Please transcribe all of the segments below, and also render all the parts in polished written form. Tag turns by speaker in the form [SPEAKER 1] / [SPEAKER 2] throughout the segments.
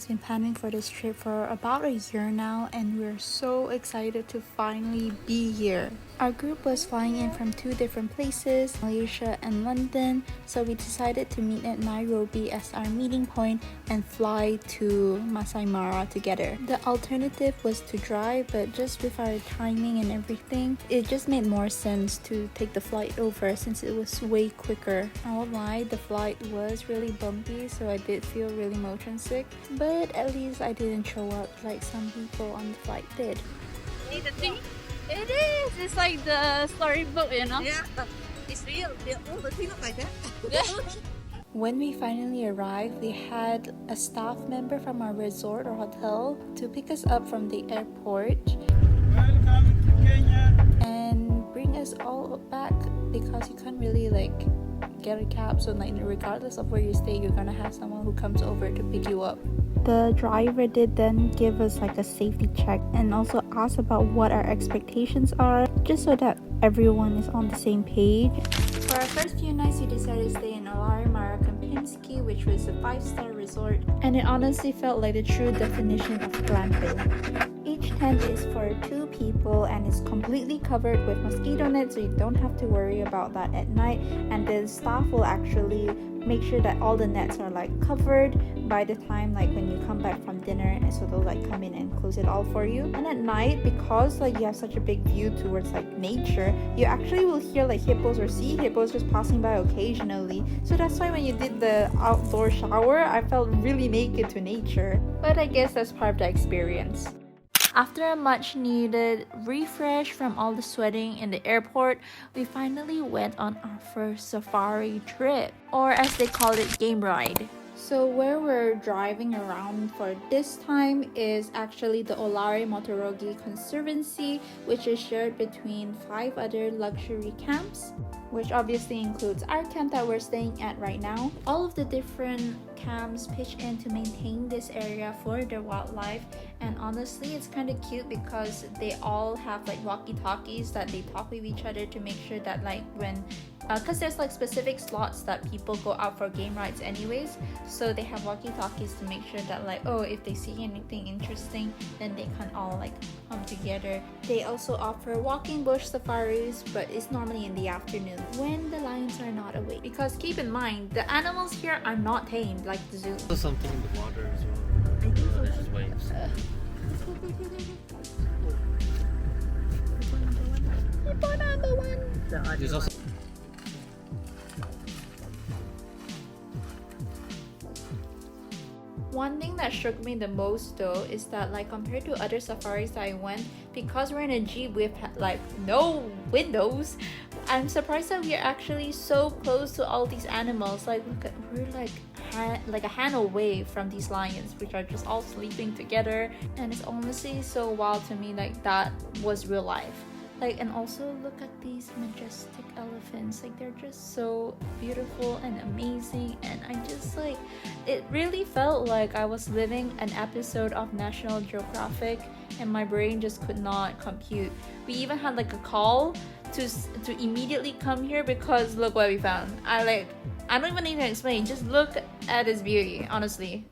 [SPEAKER 1] has been planning for this trip for about a year now, and we're so excited to finally be here. Our group was flying in from two different places, Malaysia and London, so we decided to meet at Nairobi as our meeting point and fly to Masai Mara together. The alternative was to drive, but just with our timing and everything, it just made more sense to take the flight over since it was way quicker. I won't lie, the flight was really bumpy, so I did feel really motion sick, but at least I didn't show up like some people on the flight did.
[SPEAKER 2] See the thing? It is! It's like the storybook, you know?
[SPEAKER 3] Yeah, it's real. All the things look like that.
[SPEAKER 1] When we finally arrived, we had a staff member from our resort or hotel to pick us up from the airport.
[SPEAKER 4] Welcome to Kenya.
[SPEAKER 1] And bring us all back because you can't really get a cab, so regardless of where you stay, you're gonna have someone who comes over to pick you up. The driver did then give us a safety check and also ask about what our expectations are, just so that everyone is on the same page. For our first few nights, we decided to stay in olare, kempinski, which was a 5-star resort, and it honestly felt like the true definition of glamping. Each tent is for 2 people and is completely covered with mosquito nets, so you don't have to worry about that at night, and the staff will actually make sure that all the nets are covered by the time when you come back from dinner, and so they'll come in and close it all for you. And at night, because you have such a big view towards nature, you actually will hear hippos or see hippos just passing by occasionally, so that's why when you did the outdoor shower, I felt really naked to nature, but I guess that's part of the experience. After a much needed refresh from all the sweating in the airport, we finally went on our first safari trip, or as they call it, game ride. So where we're driving around for this time is actually the Olare Motorogi Conservancy, which is shared between 5 other luxury camps, which obviously includes our camp that we're staying at right now. All of the different camps pitch in to maintain this area for their wildlife, and honestly it's kind of cute because they all have walkie-talkies that they talk with each other to make sure that when because there's specific slots that people go out for game rides anyways, so they have walkie-talkies to make sure that if they see anything interesting, then they can all come together. They also offer walking bush safaris, but it's normally in the afternoon when the lions are not awake, because keep in mind the animals here are not tamed like the zoo.
[SPEAKER 4] There's something in the water as well. I think so. There's just waves. There's also
[SPEAKER 1] One thing that shook me the most though is that compared to other safaris that I went, because we're in a jeep with no windows, I'm surprised that we're actually so close to all these animals. We're a hand away from these lions, which are just all sleeping together, and it's honestly so wild to me that was real life. And also look at these majestic elephants, they're just so beautiful and amazing, and I just it really felt like I was living an episode of National Geographic, and my brain just could not compute. We even had a call to immediately come here because look what we found. I don't even need to explain, just look at this beauty, honestly.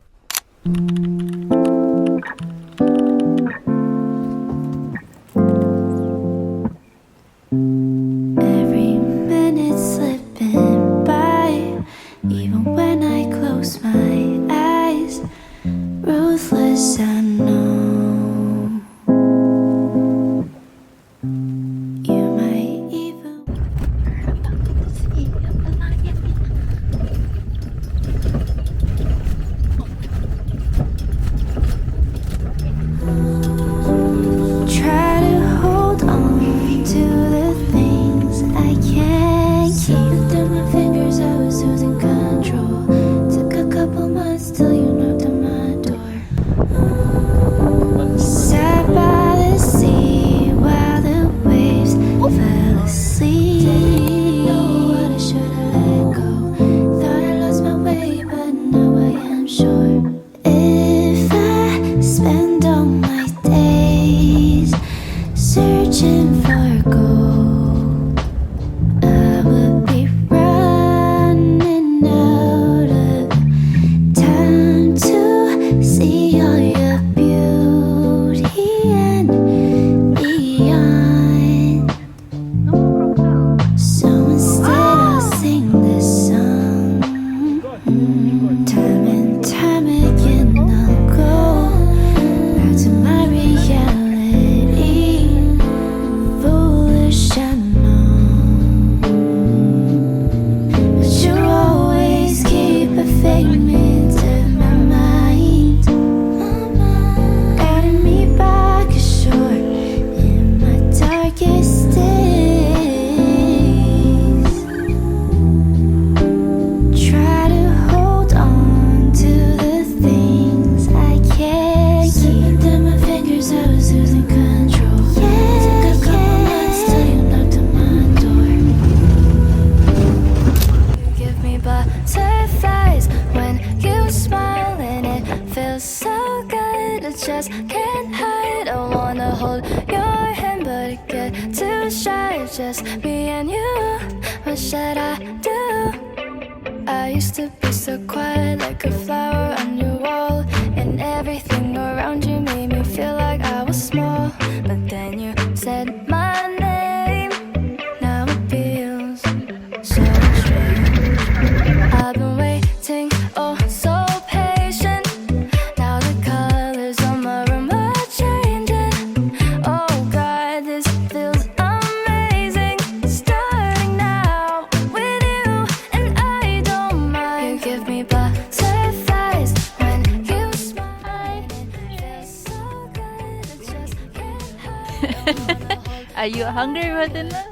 [SPEAKER 5] hold your hand, but it get too shy. It's just me and you. What should I do? I used to be so quiet, like a flower on your wall, and everything around you made me feel like I was small. But then you said my name. Now it feels so strange. I've been waiting, oh so patient. Now the colors on my room are changing. Oh God, this feels amazing. Starting now with you, and I don't mind. You give me butterflies when you smile. It feels so good, it just can't hurt.
[SPEAKER 1] Are you hungry, Rodina?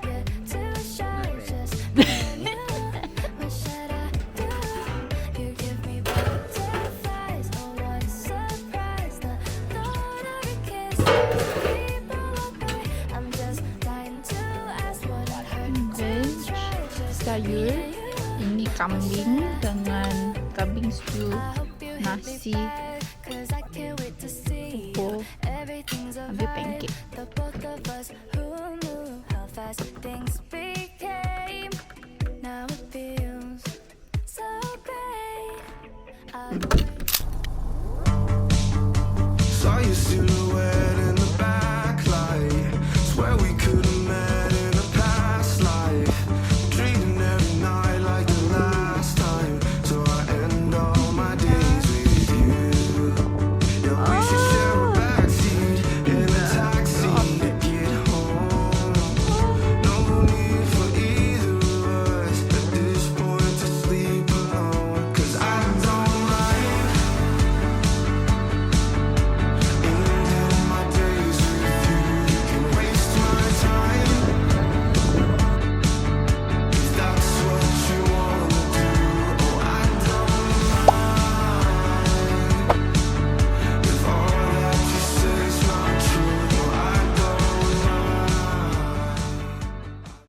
[SPEAKER 1] Sayur, ini kambing dengan kambing stew, nasi, pupuk, ambil pancake.